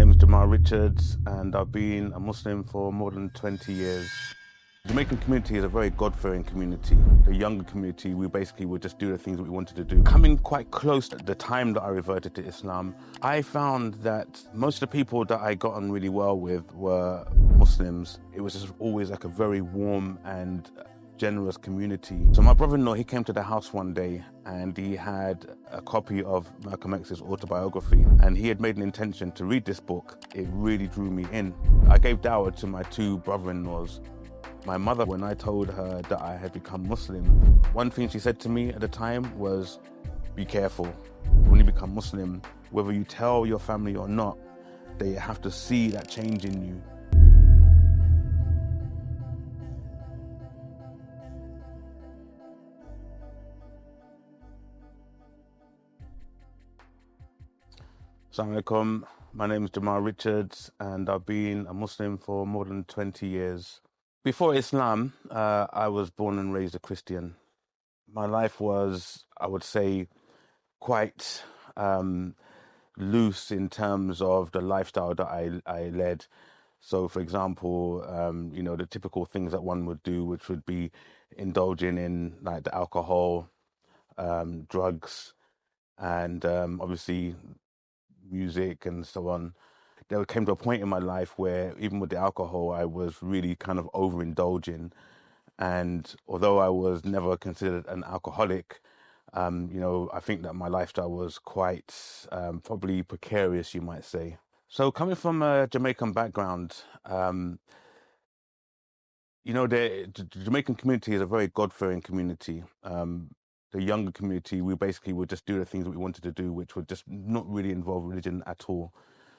name is Richards, and I've been a Muslim for more than 20 years. The Jamaican community is a very God-fearing community. The younger community, we basically would just do the things that we wanted to do. Coming quite close to the time that I reverted to Islam, I found that most of the people that I got on really well with were Muslims. It was just always like a very warm and generous community. So my brother-in-law, he came to the house one day and he had a copy of Malcolm X's autobiography, and he had made an intention to read this book. It really drew me in. I gave dawah to my two brother-in-laws. My mother, when I told her that I had become Muslim, one thing she said to me at the time was, be careful. When you become Muslim, whether you tell your family or not, they have to see that change in you. Assalamu alaikum. My name is Richards, and I've been a Muslim for more than 20 years. Before Islam, I was born and raised a Christian. My life was, I would say, quite loose in terms of the lifestyle that I led. So, for example, the typical things that one would do, which would be indulging in like the alcohol, drugs, and obviously music and so on. There came to a point in my life where even with the alcohol, I was really kind of overindulging. And although I was never considered an alcoholic, I think that my lifestyle was quite probably precarious, you might say. So coming from a Jamaican background, the Jamaican community is a very God-fearing community. The younger community, we basically would just do the things that we wanted to do, which would just not really involve religion at all.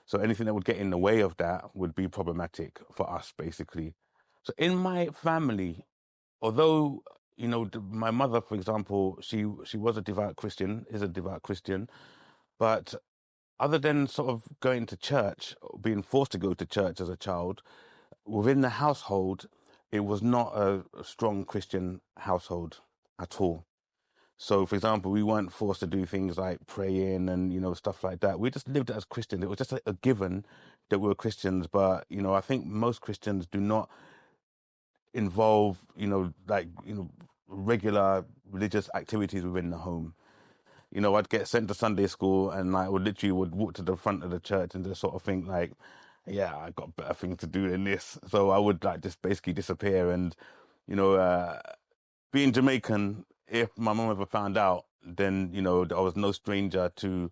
So anything that would get in the way of that would be problematic for us, basically. So in my family, although, my mother, for example, she was a devout Christian, is a devout Christian, but other than sort of going to church, being forced to go to church as a child, within the household, it was not a strong Christian household at all. So, for example, we weren't forced to do things like praying and, stuff like that. We just lived as Christians. It was just a given that we were Christians. But, I think most Christians do not involve, regular religious activities within the home. I'd get sent to Sunday school and I would walk to the front of the church and just sort of think like, yeah, I got better things to do than this. So I would just basically disappear. And, being Jamaican, if my mom ever found out, then, I was no stranger to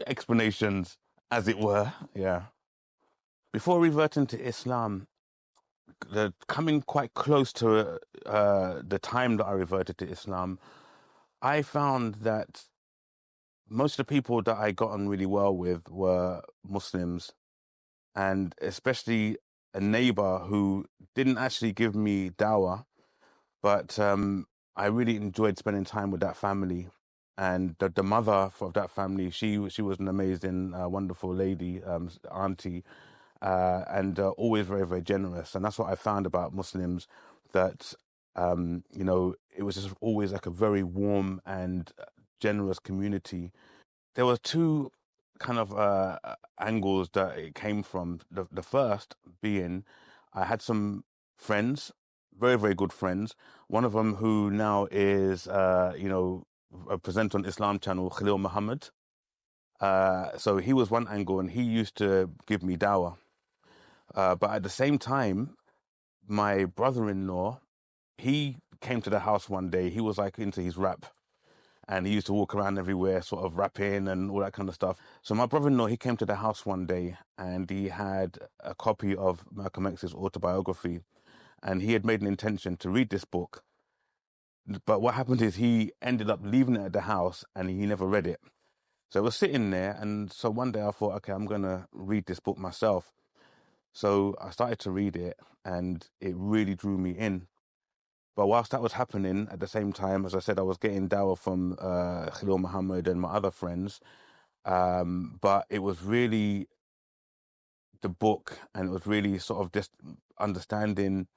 explanations, as it were. Yeah. Before reverting to Islam, coming quite close to the time that I reverted to Islam, I found that most of the people that I got on really well with were Muslims, and especially a neighbor who didn't actually give me dawah, but I really enjoyed spending time with that family. And the mother of that family, she was an amazing, wonderful lady, auntie, and always very, very generous. And that's what I found about Muslims, that, it was just always like a very warm and generous community. There were two kind of angles that it came from. The first being, I had some friends, very, very good friends. One of them who now is, a presenter on Islam channel, Khalil Muhammad. So he was one angle, and he used to give me dawah. But at the same time, my brother-in-law, he came to the house one day. He was like into his rap, and he used to walk around everywhere, sort of rapping and all that kind of stuff. So my brother-in-law, he came to the house one day, and he had a copy of Malcolm X's autobiography, and he had made an intention to read this book. But what happened is he ended up leaving it at the house, and he never read it. So it was sitting there, and so one day I thought, okay, I'm going to read this book myself. So I started to read it, and it really drew me in. But whilst that was happening, at the same time, as I said, I was getting dawah from Khalil Muhammad and my other friends. But it was really the book, and it was really sort of just understanding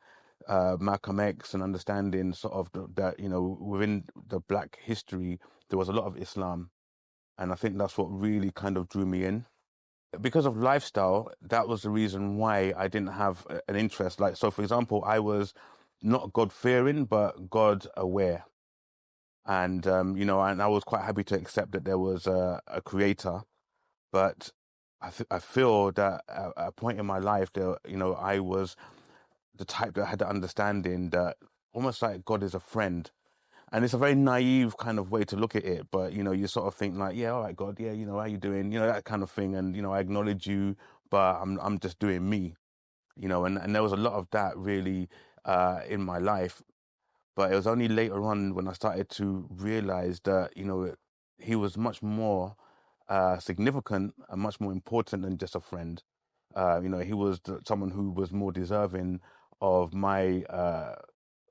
Malcolm X and understanding sort of that, within the Black history, there was a lot of Islam. And I think that's what really kind of drew me in. because of lifestyle, that was the reason why I didn't have an interest. Like, so for example, I was not God-fearing, but God-aware. And, you know, and I was quite happy to accept that there was a creator. But I feel that at a point in my life, that, you know, I was the type that had the understanding that almost like God is a friend. And it's a very naive kind of way to look at it, but, you know, you sort of think like, yeah, all right, God, yeah, you know, how you doing? You know, that kind of thing. And, you know, I acknowledge you, but I'm just doing me, you know, and there was a lot of that really in my life. But it was only later on when I started to realize that, you know, he was much more significant and much more important than just a friend. You know, he was someone who was more deserving of my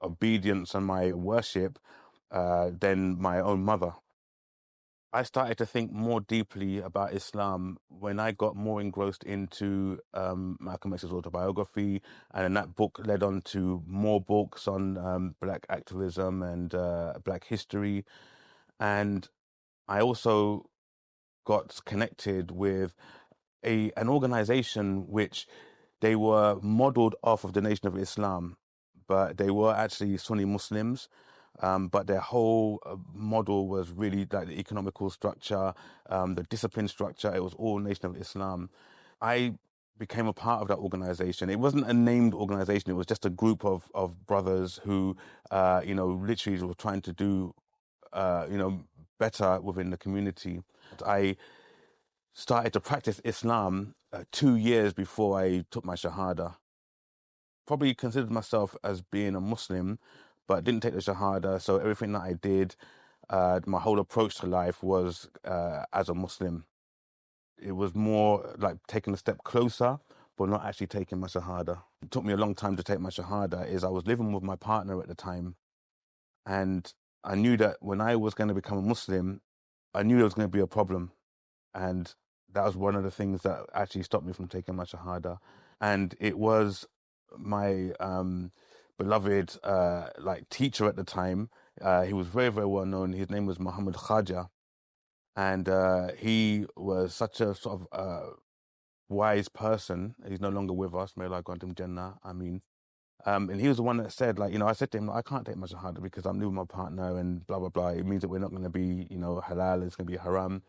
obedience and my worship than my own mother. I started to think more deeply about Islam when I got more engrossed into Malcolm X's autobiography, and then that book led on to more books on Black activism and Black history. And I also got connected with an organization which they were modeled off of the Nation of Islam, but they were actually Sunni Muslims. But their whole model was really like the economical structure, the discipline structure. It was all Nation of Islam. I became a part of that organization. It wasn't a named organization. It was just a group of brothers who, you know, literally were trying to do, you know, better within the community. I started to practice Islam 2 years before I took my shahada. Probably considered myself as being a Muslim, but didn't take the shahada. So everything that I did, my whole approach to life was as a Muslim. It was more like taking a step closer, but not actually taking my shahada. It took me a long time to take my shahada. Is I was living with my partner at the time, and I knew that when I was going to become a Muslim, I knew there was going to be a problem, and that was one of the things that actually stopped me from taking my shahada. And it was my beloved like teacher at the time. He was very, very well known. His name was Muhammad Khaja, and he was such a sort of wise person. He's no longer with us. May Allah grant him Jannah. I mean, and he was the one that said, like, you know, I said to him, I can't take my shahada because I'm living with my partner and blah blah blah. It means that we're not going to be, you know, halal. It's going to be haram.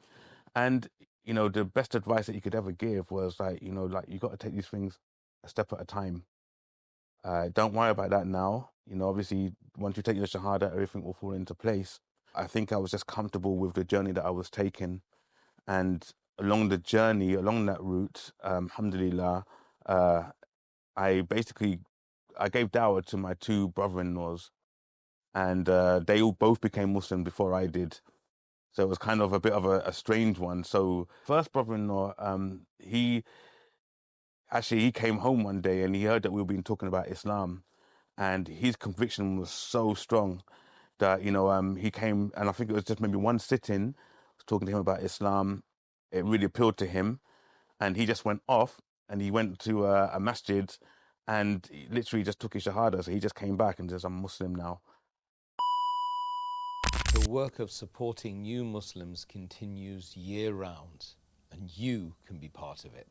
And you know, the best advice that you could ever give was like, you know, like you got to take these things a step at a time. Don't worry about that now. You know, obviously, once you take your shahada, everything will fall into place. I think I was just comfortable with the journey that I was taking. And along the journey, along that route, alhamdulillah, I gave dawah to my two brother-in-laws. And they all both became Muslim before I did. So it was kind of a bit of a strange one. So first brother-in-law, he came home one day and he heard that we were being talking about Islam, and his conviction was so strong that, you know, he came, and I think it was just maybe one sitting, talking to him about Islam. It really appealed to him, and he just went off and he went to a masjid and he literally just took his shahada. So he just came back and says, I'm Muslim now. The work of supporting new Muslims continues year-round, and you can be part of it.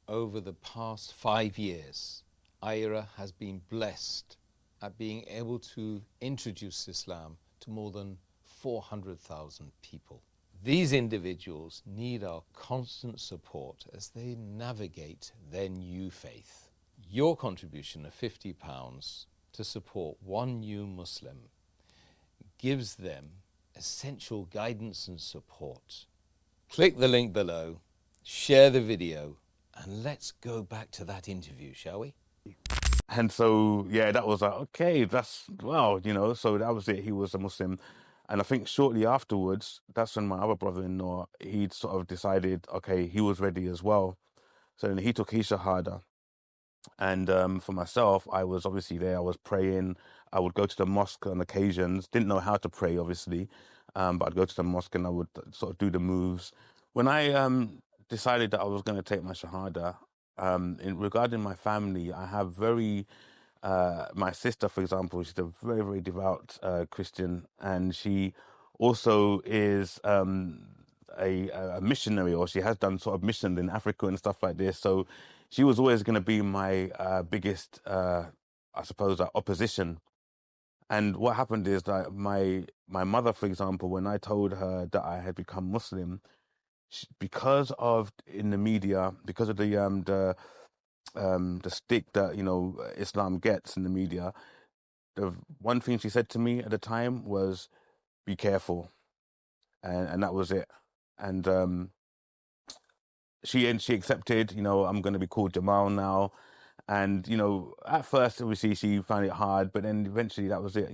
Over the past 5 years, IRA has been blessed at being able to introduce Islam to more than 400,000 people. These individuals need our constant support as they navigate their new faith. Your contribution of £50 to support one new Muslim gives them essential guidance and support. Click the link below, share the video, and let's go back to that interview, shall we? And so, yeah, that was like, okay, that's, well, you know, so that was it. He was a Muslim. And I think shortly afterwards, that's when my other brother-in-law, he'd sort of decided, okay, he was ready as well. So then he took his shahada. And for myself, I was obviously there. I was praying. I would go to the mosque on occasions. Didn't know how to pray, obviously, but I'd go to the mosque and I would sort of do the moves. When I decided that I was going to take my shahada, regarding my family, I have my sister, for example, she's a very, very devout Christian, and she also is a missionary, or she has done sort of missions in Africa and stuff like this. So she was always going to be my biggest, I suppose, opposition. And what happened is that my mother, for example, when I told her that I had become Muslim, because of in the media, because of the stick that Islam gets in the media, the one thing she said to me at the time was, "Be careful," and that was it. And she accepted. I'm going to be called Jamal now. And at first, obviously, she found it hard, but then eventually that was it.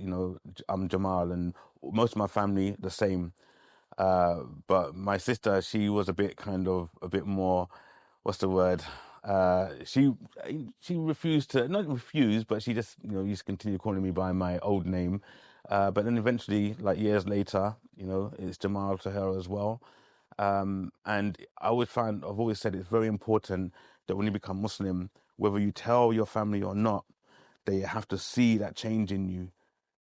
I'm Jamal, and most of my family the same. But my sister, she was a bit more, what's the word? She refused to, not refuse, but she just used to continue calling me by my old name. But then eventually, like years later, it's Jamal to her as well. And I've always said it's very important that when you become Muslim, whether you tell your family or not, they have to see that change in you.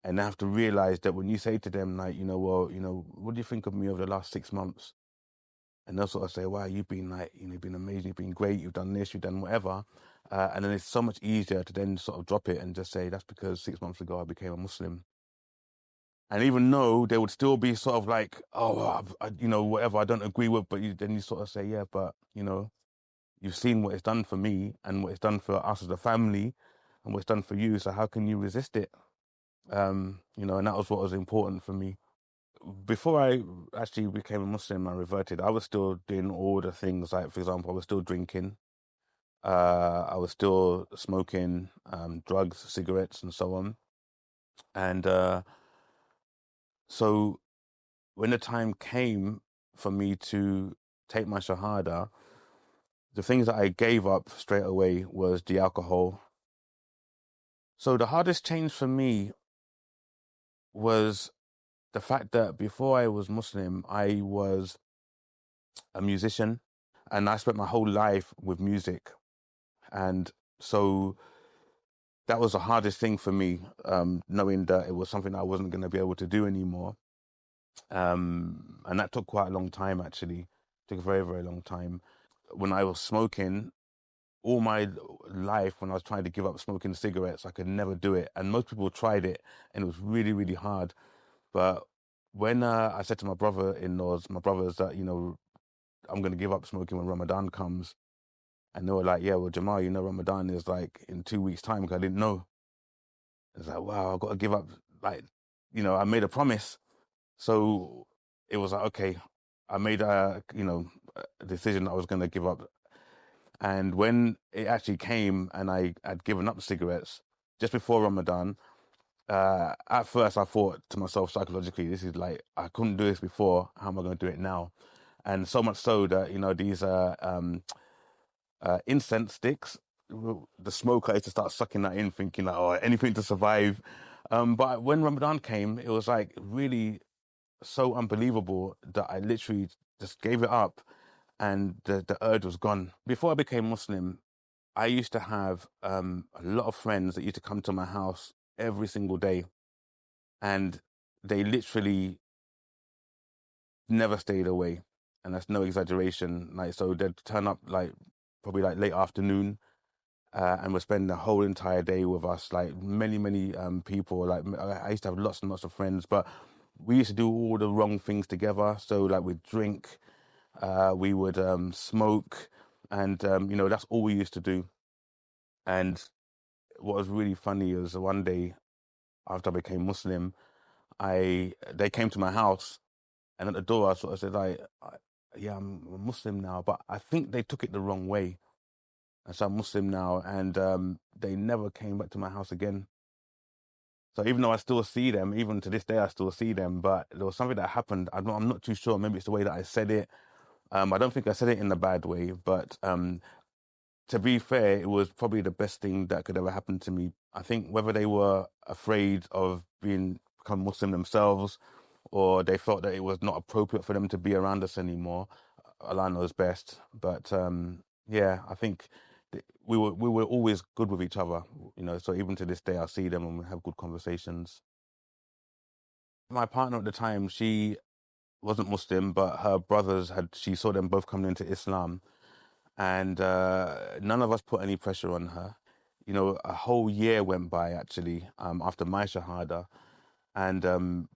And they have to realize that when you say to them, like, what do you think of me over the last 6 months? And they'll sort of say, wow, you've been you've been amazing, you've been great, you've done this, you've done whatever. And then it's so much easier to then sort of drop it and just say, that's because 6 months ago I became a Muslim. And even though they would still be sort of like, oh, whatever, I don't agree with, but then you sort of say, yeah, but, you've seen what it's done for me and what it's done for us as a family and what it's done for you. So how can you resist it? And that was what was important for me. Before I actually became a Muslim and reverted, I was still doing all the things, like, for example, I was still drinking, I was still smoking, drugs, cigarettes, and so on. And so when the time came for me to take my shahada, the things that I gave up straight away was the alcohol. So the hardest change for me was the fact that before I was Muslim, I was a musician and I spent my whole life with music. And so that was the hardest thing for me, knowing that it was something I wasn't going to be able to do anymore. And that took quite a long time, actually. It took a very, very long time. When I was smoking, all my life, when I was trying to give up smoking cigarettes, I could never do it. And most people tried it, and it was really, really hard. But when I said to my brothers that, I'm going to give up smoking when Ramadan comes, and they were like, yeah, well, Jamal, Ramadan is like in 2 weeks' time, because I didn't know. It's like, wow, I've got to give up, like, I made a promise. So it was like, okay, I made a decision that I was going to give up. And when it actually came and I had given up cigarettes just before Ramadan, at first I thought to myself psychologically, this is like, I couldn't do this before, how am I going to do it now? And so much so that, these incense sticks, the smoke, I used to start sucking that in, thinking like, oh, anything to survive. But when Ramadan came, it was like really so unbelievable that I literally just gave it up and the urge was gone. Before I became Muslim, I used to have a lot of friends that used to come to my house every single day, and they literally never stayed away. And that's no exaggeration. Like, so they'd turn up like probably like late afternoon, and we'd spend the whole entire day with us. Like many, many people. Like I used to have lots and lots of friends, but we used to do all the wrong things together. So like we'd drink, we would smoke, and that's all we used to do. And what was really funny is one day after I became Muslim, they came to my house, and at the door I sort of said like, yeah, I'm a Muslim now, but I think they took it the wrong way. And so I'm Muslim now, and they never came back to my house again. So even though I still see them, even to this day I still see them, but there was something that happened. I'm not too sure. Maybe it's the way that I said it. I don't think I said it in a bad way, but to be fair, it was probably the best thing that could ever happen to me. I think whether they were afraid of become Muslim themselves, or they felt that it was not appropriate for them to be around us anymore, Allah knows best. But yeah, I think we were always good with each other, so even to this day I see them and we have good conversations. My partner at the time, she wasn't Muslim, but her brothers she saw them both coming into Islam. And none of us put any pressure on her. You know, a whole year went by actually after my shahada. And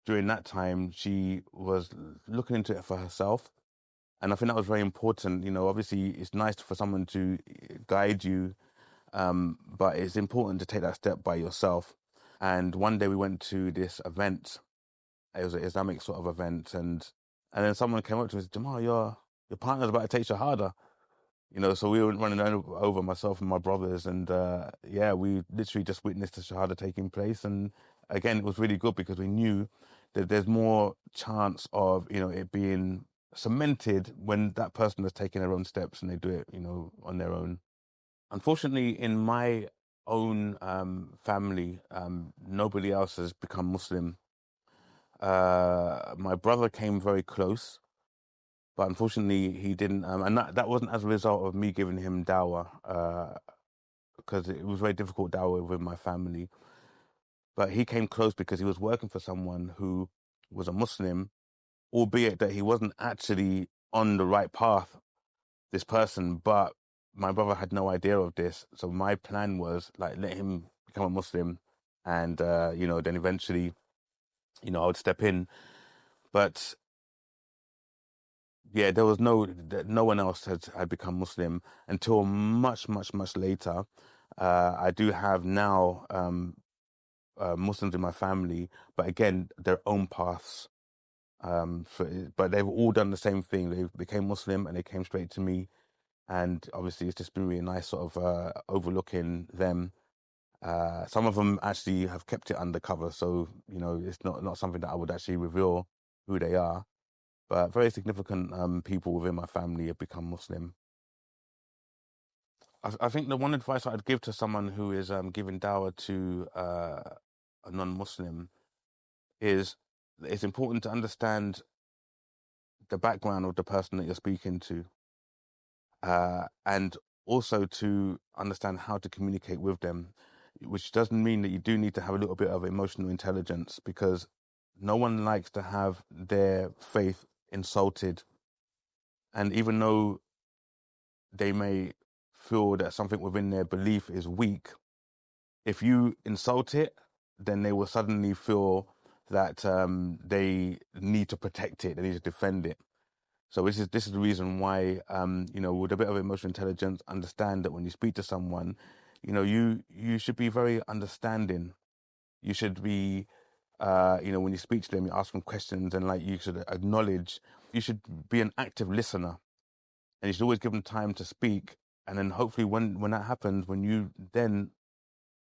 during that time, she was looking into it for herself. And I think that was very important. You know, obviously it's nice for someone to guide you, but it's important to take that step by yourself. And one day we went to this event. It was an Islamic sort of event. And then someone came up to me and said, Jamal, your partner's about to take shahada. You know, so we were running over, myself and my brothers, and we literally just witnessed the shahada taking place. And again, it was really good because we knew that there's more chance of, you know, it being cemented when that person has taken their own steps and they do it, you know, on their own. Unfortunately, in my own family, nobody else has become Muslim. My brother came very close. But unfortunately, he didn't, and that wasn't as a result of me giving him dawah, because it was very difficult dawah with my family. But he came close because he was working for someone who was a Muslim, albeit that he wasn't actually on the right path, this person. But my brother had no idea of this. So my plan was, like, let him become a Muslim and, then eventually, I would step in. But yeah, there was no one else had become Muslim until much, much, much later. I do have now Muslims in my family, but again, their own paths. But they've all done the same thing. They became Muslim and they came straight to me. And obviously, it's just been really nice sort of overlooking them. Some of them actually have kept it undercover. So, it's not something that I would actually reveal who they are. But very significant people within my family have become Muslim. I think the one advice I'd give to someone who is giving dawah to a non-Muslim is it's important to understand the background of the person that you're speaking to, and also to understand how to communicate with them, which doesn't mean that you do need to have a little bit of emotional intelligence, because no one likes to have their faith insulted. And even though they may feel that something within their belief is weak, if you insult it, then they will suddenly feel that they need to protect it, they need to defend it. So this is the reason why, with a bit of emotional intelligence, understand that when you speak to someone, you should be very understanding. You should be, when you speak to them, you ask them questions, and you should acknowledge. You should be an active listener, and you should always give them time to speak. And then hopefully when that happens, when you then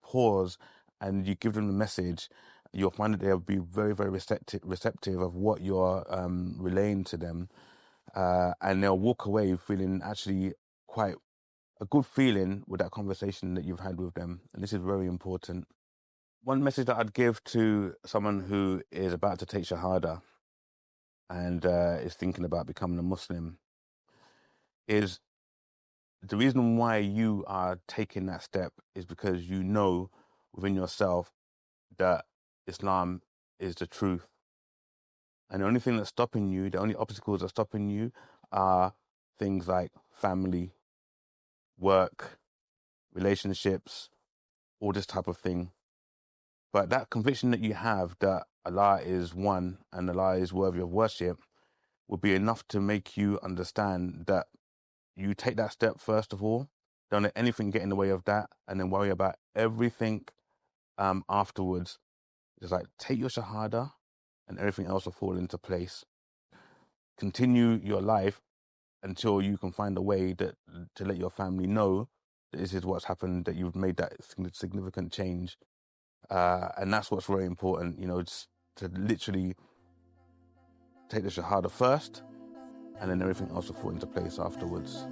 pause and you give them the message, you'll find that they'll be very, very receptive of what you're relaying to them. And they'll walk away feeling actually quite a good feeling with that conversation that you've had with them. And this is very important. One message that I'd give to someone who is about to take shahada and is thinking about becoming a Muslim is the reason why you are taking that step is because you know within yourself that Islam is the truth. And the only thing that's stopping you, the only obstacles that are stopping you are things like family, work, relationships, all this type of thing. But that conviction that you have that Allah is one and Allah is worthy of worship will be enough to make you understand that you take that step first of all, don't let anything get in the way of that, and then worry about everything afterwards. Just take your shahada and everything else will fall into place. Continue your life until you can find a way to let your family know that this is what's happened, that you've made that significant change. And that's what's very important, just to literally take the shahada first, and then everything else will fall into place afterwards.